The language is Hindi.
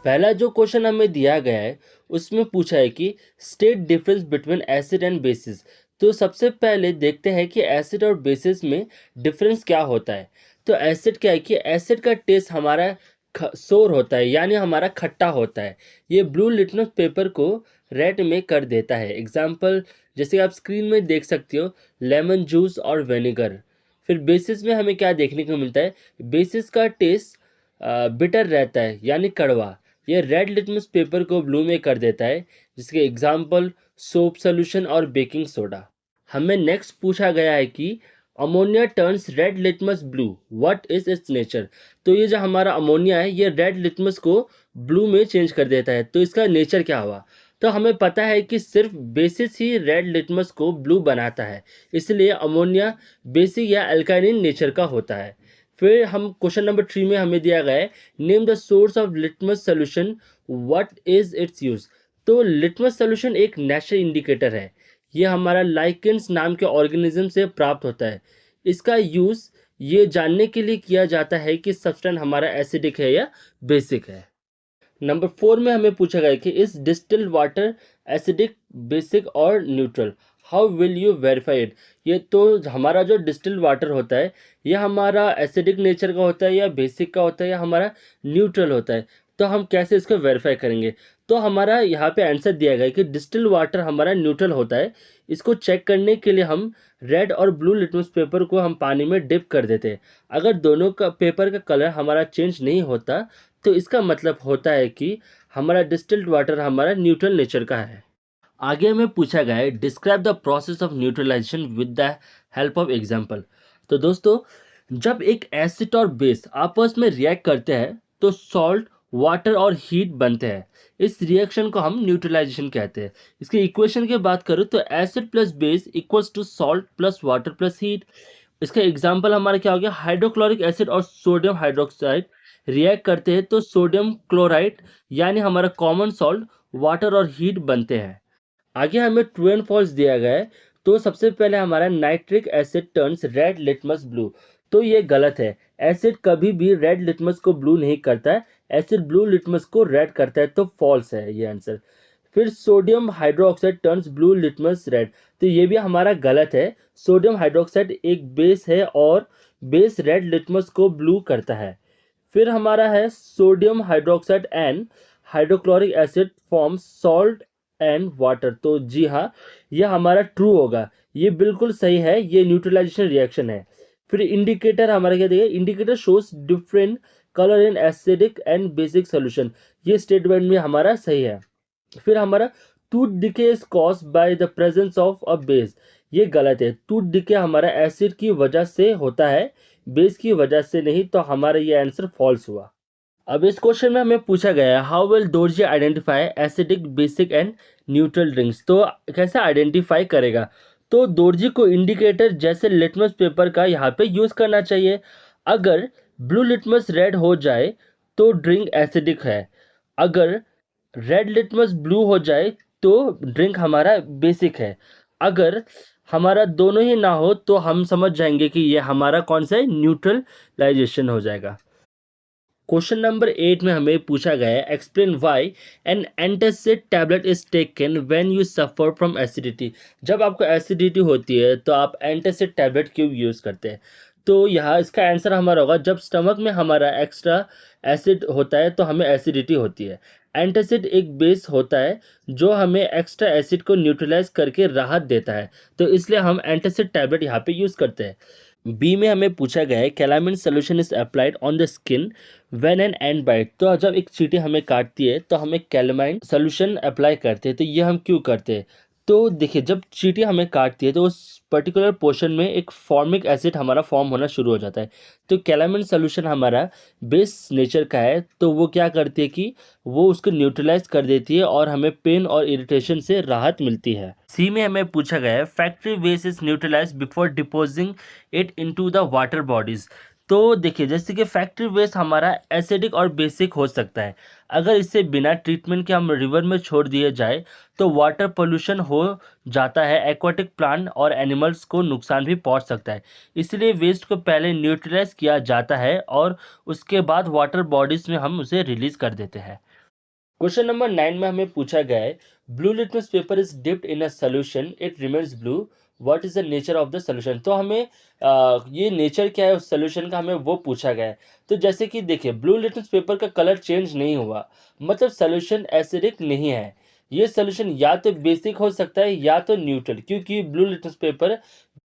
पहला जो क्वेश्चन हमें दिया गया है उसमें पूछा है कि state difference between acid and bases. तो सबसे पहले देखते हैं कि एसिड और बेसिस में डिफरेंस क्या होता है। तो एसिड क्या है कि एसिड का टेस्ट हमारा सोर होता है, यानी हमारा खट्टा होता है। ये ब्लू लिटमस पेपर को रेड में कर देता है। एग्जाम्पल जैसे आप स्क्रीन में देख सकते हो, लेमन जूस और विनेगर। फिर बेसिस में हमें क्या देखने को मिलता है, बेसिस का टेस्ट बिटर रहता है यानी कड़वा। ये रेड लिटमस पेपर को ब्लू में कर देता है, जिसके एग्जाम्पल सोप सॉल्यूशन और बेकिंग सोडा। हमें नेक्स्ट पूछा गया है कि ammonia turns red litmus blue, what is it's nature. तो ये जो हमारा अमोनिया है ये रेड लिटमस को ब्लू में चेंज कर देता है, तो इसका नेचर क्या हुआ। तो हमें पता है कि सिर्फ बेसिस ही रेड लिटमस को ब्लू बनाता है, इसलिए अमोनिया बेसिक या अल्काइलिन नेचर का होता है। फिर हम क्वेश्चन नंबर 3 में हमें दिया गया है, name the source of litmus solution, what is it's use. तो लिटमस सोल्यूशन एक नेचुरल इंडिकेटर है। ये हमारा लाइकेंस नाम के ऑर्गेनिज्म से प्राप्त होता है। इसका यूज ये जानने के लिए किया जाता है कि सब्सटेंस हमारा एसिडिक है या बेसिक है। नंबर 4 में हमें पूछा गया कि इस डिस्टिल्ड वाटर एसिडिक, बेसिक और neutral, how will you verify it. ये तो हमारा जो डिस्टिल्ड वाटर होता है ये हमारा एसिडिक नेचर का होता है या बेसिक का होता है या हमारा न्यूट्रल होता है। तो हम कैसे इसको वेरीफाई करेंगे। तो हमारा यहाँ पे आंसर दिया गया है कि डिस्टिल्ड वाटर हमारा न्यूट्रल होता है। इसको चेक करने के लिए हम रेड और ब्लू लिटमस पेपर को हम पानी में डिप कर देते हैं। अगर दोनों का पेपर का कलर हमारा चेंज नहीं होता तो इसका मतलब होता है कि हमारा डिस्टिल्ड वाटर हमारा न्यूट्रल नेचर का है। आगे हमें पूछा गया है, describe the process of neutralisation with the help of example. तो दोस्तों, जब एक एसिड और बेस आपस में रिएक्ट करते हैं तो सॉल्ट, वाटर और हीट बनते हैं। इस रिएक्शन को हम न्यूट्रलाइजेशन कहते हैं। इसके इक्वेशन की बात करूँ तो acid plus base equals to salt plus water plus heat. इसका एग्जाम्पल हमारा क्या हो गया, हाइड्रोक्लोरिक एसिड और सोडियम हाइड्रोक्साइड रिएक्ट करते हैं तो सोडियम क्लोराइड यानी हमारा कॉमन सॉल्ट, वाटर और हीट बनते हैं। आगे हमें ट्रू एंड फॉल्स दिया गया है। तो सबसे पहले हमारा nitric asset turns red litmus blue. तो ये गलत है। एसिड कभी भी रेड लिटमस को ब्लू नहीं करता है, एसिड ब्लू लिटमस को रेड करता है, तो फॉल्स है ये आंसर। फिर sodium hydroxide turns blue litmus red. तो ये भी हमारा गलत है। सोडियम हाइड्रोक्साइड एक बेस है और बेस रेड लिटमस को ब्लू करता है। फिर हमारा है sodium hydroxide and hydrochloric acid form salt and water. तो जी हाँ, यह हमारा ट्रू होगा। ये बिल्कुल सही है, ये न्यूट्रलाइजेशन रिएक्शन है। फिर इंडिकेटर हमारा क्या देगा, indicator shows different colour in acidic and basic solution. ये स्टेटमेंट में हमारा सही है। फिर हमारा tooth decay is caused by the presence of a base. ये गलत है। टूथ डिके हमारा एसिड की वजह से होता है, बेस की वजह से नहीं, तो हमारा ये आंसर फॉल्स हुआ। अब इस क्वेश्चन में हमें पूछा गया है, how will Dorje identify acidic, basic and neutral drinks. तो कैसे आइडेंटिफाई करेगा। तो दोर्जी को इंडिकेटर जैसे लिटमस पेपर का यहाँ पे यूज़ करना चाहिए। अगर ब्लू लिटमस रेड हो जाए तो ड्रिंक एसिडिक है, अगर रेड लिटमस ब्लू हो जाए तो ड्रिंक हमारा बेसिक है। अगर हमारा दोनों ही ना हो तो हम समझ जाएंगे कि ये हमारा कौन सा है, न्यूट्रलाइजेशन हो जाएगा। क्वेश्चन नंबर 8 में हमें पूछा गया है, explain why an antacid tablet is taken when you suffer from acidity. जब आपको एसिडिटी होती है तो आप एंटासिड टैबलेट क्यों यूज़ करते हैं। तो यहाँ इसका आंसर हमारा होगा, जब स्टमक में हमारा एक्स्ट्रा एसिड होता है तो हमें एसिडिटी होती है। एंटासिड एक बेस होता है जो हमें एक्स्ट्रा एसिड को न्यूट्रलाइज करके राहत देता है, तो इसलिए हम एंटासिड टैबलेट यहाँ पे यूज़ करते हैं। बी में हमें पूछा गया है, calamine solution is applied on the skin when an ant bite. तो जब एक चींटी हमें काटती है तो हमें कैलामाइन सोल्यूशन अप्लाई करते हैं। तो ये हम क्यों करते हैं। तो देखिए, जब चींटी हमें काटती है तो उस पर्टिकुलर पोर्शन में एक फॉर्मिक एसिड हमारा फॉर्म होना शुरू हो जाता है। तो कैलामिन सोल्यूशन हमारा बेस नेचर का है, तो वो क्या करती है कि वो उसको न्यूट्रलाइज कर देती है और हमें पेन और इरिटेशन से राहत मिलती है। सी में हमें पूछा गया है, factory waste is neutralize before depositing it into the water bodies. तो देखिए, जैसे कि फैक्ट्री वेस्ट हमारा एसिडिक और बेसिक हो सकता है। अगर इसे बिना ट्रीटमेंट के हम रिवर में छोड़ दिए जाए तो वाटर पोल्यूशन हो जाता है, एक्वाटिक प्लांट और एनिमल्स को नुकसान भी पहुंच सकता है। इसलिए वेस्ट को पहले न्यूट्रलाइज किया जाता है और उसके बाद वाटर बॉडीज में हम उसे रिलीज कर देते हैं। क्वेश्चन नंबर 9 में हमें पूछा गया है, blue litmus paper is dipped in a solution, it remains blue, what is the nature of the solution. तो हमें ये नेचर क्या है उस सॉल्यूशन का, हमें वो पूछा गया है। तो जैसे कि देखिए, ब्लू लिटमस पेपर का कलर चेंज नहीं हुआ, मतलब सॉल्यूशन एसिडिक नहीं है। ये सॉल्यूशन या तो बेसिक हो सकता है या तो न्यूट्रल, क्योंकि ब्लू लिटमस पेपर